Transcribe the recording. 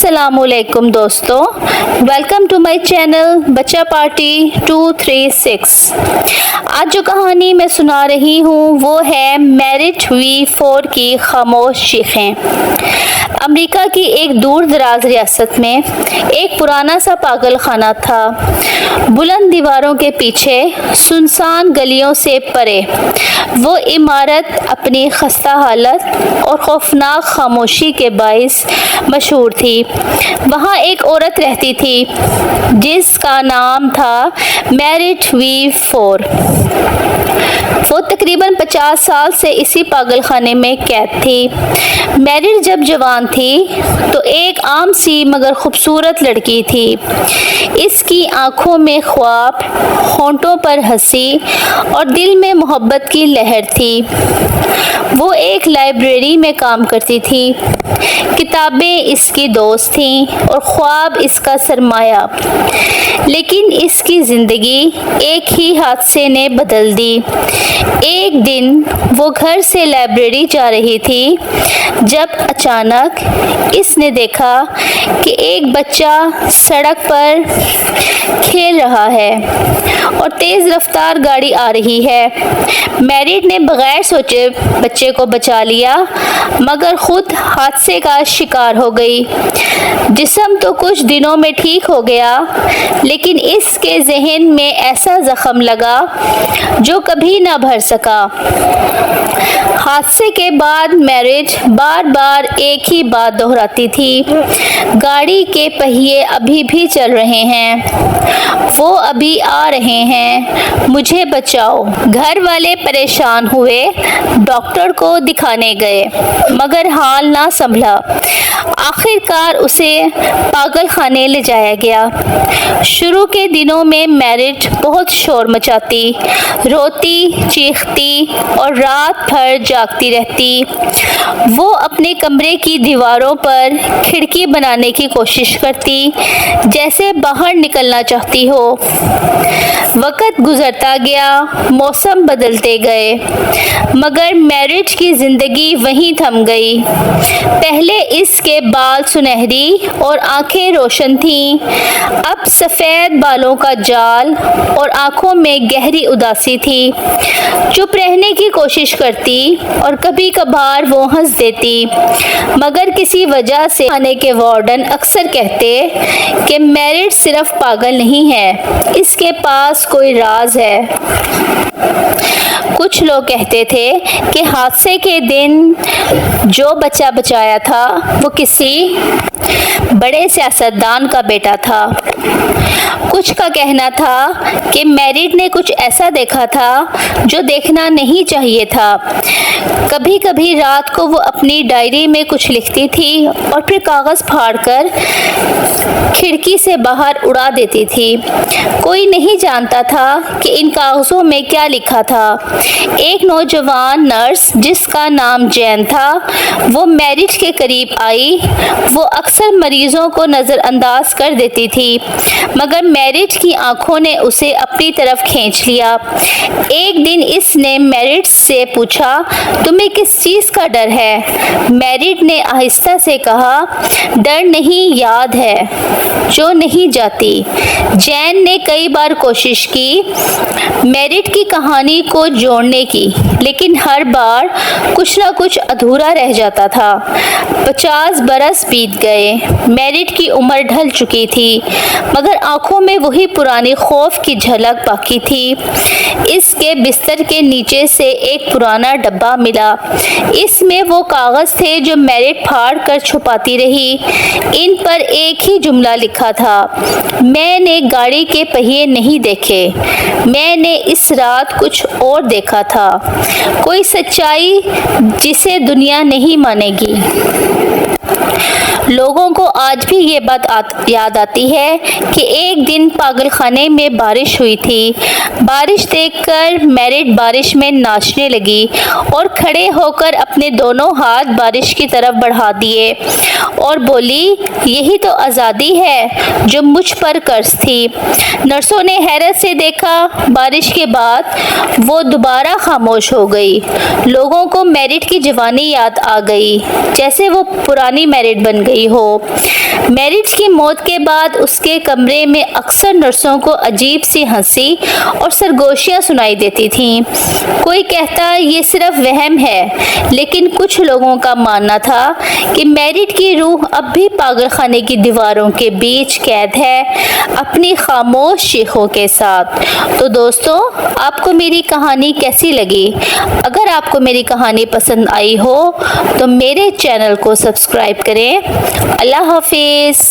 अस्सलाम वालेकुम दोस्तों, वेलकम टू माय चैनल बच्चा पार्टी 236। आज जो कहानी मैं सुना रही हूँ वो है मैरिट V4 की खामोश चीखें। अमेरिका की एक दूर दराज रियासत में एक पुराना सा पागल खाना था। बुलंद दीवारों के पीछे सुनसान गलियों से परे वो इमारत अपनी खस्ता हालत और खौफनाक खामोशी के बाइस मशहूर थी। वहाँ एक औरत रहती थी जिसका नाम था मैरिट V4। वो तकरीबन 50 साल से इसी पागल खाने में कैद थी। मैरिट जब जवान थी तो एक आम सी मगर खूबसूरत लड़की थी। इसकी आंखों में ख्वाब, होंठों पर हंसी और दिल में मोहब्बत की लहर थी। वो एक लाइब्रेरी में काम करती थी। किताबें इसकी दोस्त थीं और ख्वाब इसका सरमाया। लेकिन इसकी ज़िंदगी एक ही हादसे ने बदल दी। एक दिन वो घर से लाइब्रेरी जा रही थी जब अचानक इसने देखा कि एक बच्चा सड़क पर खेल रहा है और तेज़ रफ्तार गाड़ी आ रही है। मैरिट ने बगैर सोचे बच्चे को बचा लिया मगर खुद हादसे का शिकार हो गई। जिस्म तो कुछ दिनों में ठीक हो गया लेकिन इसके जहन में ऐसा जख्म लगा जो कभी ना भर सका। हादसे के बाद मैरिट बार बार एक ही बात दोहराती थी, गाड़ी के पहिए अभी भी चल रहे हैं, वो अभी आ रहे हैं, मुझे बचाओ। घर वाले परेशान हुए, डॉक्टर को दिखाने गए मगर हाल ना संभला। आखिरकार उसे पागल खाने ले जाया गया। शुरू के दिनों में मैरिट बहुत शोर मचाती, रोती, चीखती और रात भर जागती रहती। वो अपने कमरे की दीवारों पर खिड़की बनाने की कोशिश करती जैसे बाहर निकलना चाहती हो। वक्त गुजरता गया, मौसम बदलते गए मगर मैरिट की ज़िंदगी वहीं थम गई। पहले इसके बाल सुनहरी और आंखें रोशन थीं, अब सफ़ेद बालों का जाल और आंखों में गहरी उदासी थी। चुप रहने की कोशिश करती और कभी कभार वो हंस देती मगर किसी वजह से खाने के वार्डन अक्सर कहते कि मैरिट सिर्फ पागल नहीं है, इसके पास कोई राज है। कुछ लोग कहते थे कि हादसे के दिन जो बच्चा बचाया था वो किसी बड़े सियासतदान का बेटा था। कुछ का कहना था कि मैरिट ने कुछ ऐसा देखा था जो देखना नहीं चाहिए था। कभी कभी रात को वो अपनी डायरी में कुछ लिखती थी और फिर कागज़ फाड़कर खिड़की से बाहर उड़ा देती थी। कोई नहीं जानता था कि इन कागज़ों में क्या लिखा था। एक नौजवान नर्स जिसका नाम जैन था वो मैरिट के करीब आई। वो अक्सर मरीजों को नज़रअंदाज कर देती थी मगर मैरिट की आंखों ने उसे अपनी तरफ खींच लिया। एक दिन इसने मैरिट से पूछा, तुम्हें किस चीज़ का डर है? मैरिट ने आहिस्ता से कहा, डर नहीं, याद है जो नहीं जाती। जैन ने कई बार कोशिश की मैरिट की कहानी को जोड़ने की लेकिन हर बार कुछ ना कुछ अधूरा रह जाता था। 50 बरस बीत गए। मैरिट की उम्र ढल चुकी थी मगर आंखों में वही पुरानी खौफ की झलक बाकी थी। इसके बिस्तर के नीचे से एक पुराना डब्बा मिला। इसमें वो कागज़ थे जो मैरिट फाड़ कर छुपाती रही। इन पर एक ही जुमला लिखा था, मैंने गाड़ी के पहिए नहीं देखे, मैंने इस रात कुछ और देखा था, कोई सच्चाई जिसे दुनिया नहीं मानेगी। लोगों को आज भी ये बात याद आती है कि एक दिन पागल खाने में बारिश हुई थी। बारिश देखकर मैरिट बारिश में नाचने लगी और खड़े होकर अपने दोनों हाथ बारिश की तरफ बढ़ा दिए और बोली, यही तो आज़ादी है जो मुझ पर कर्ज थी। नर्सों ने हैरत से देखा। बारिश के बाद वो दोबारा खामोश हो गई। लोगों को मैरिट की जवानी याद आ गई, जैसे वो पुरानी मैरिड बन गई हो। मैरिज की मौत के बाद उसके कमरे में अक्सर नर्सों को अजीब सी हंसी और सरगोशियां सुनाई देती थीं। कोई कहता ये सिर्फ वहम है, लेकिन कुछ लोगों का मानना था कि मैरिड की रूह अब भी पागलखाने की दीवारों के बीच कैद है, अपनी खामोश चीखों के साथ। तो दोस्तों, आपको मेरी कहानी कैसी लगी? अगर आपको मेरी कहानी पसंद आई हो तो मेरे चैनल को सब्सक्राइब करें। अल्लाह हाफिज़।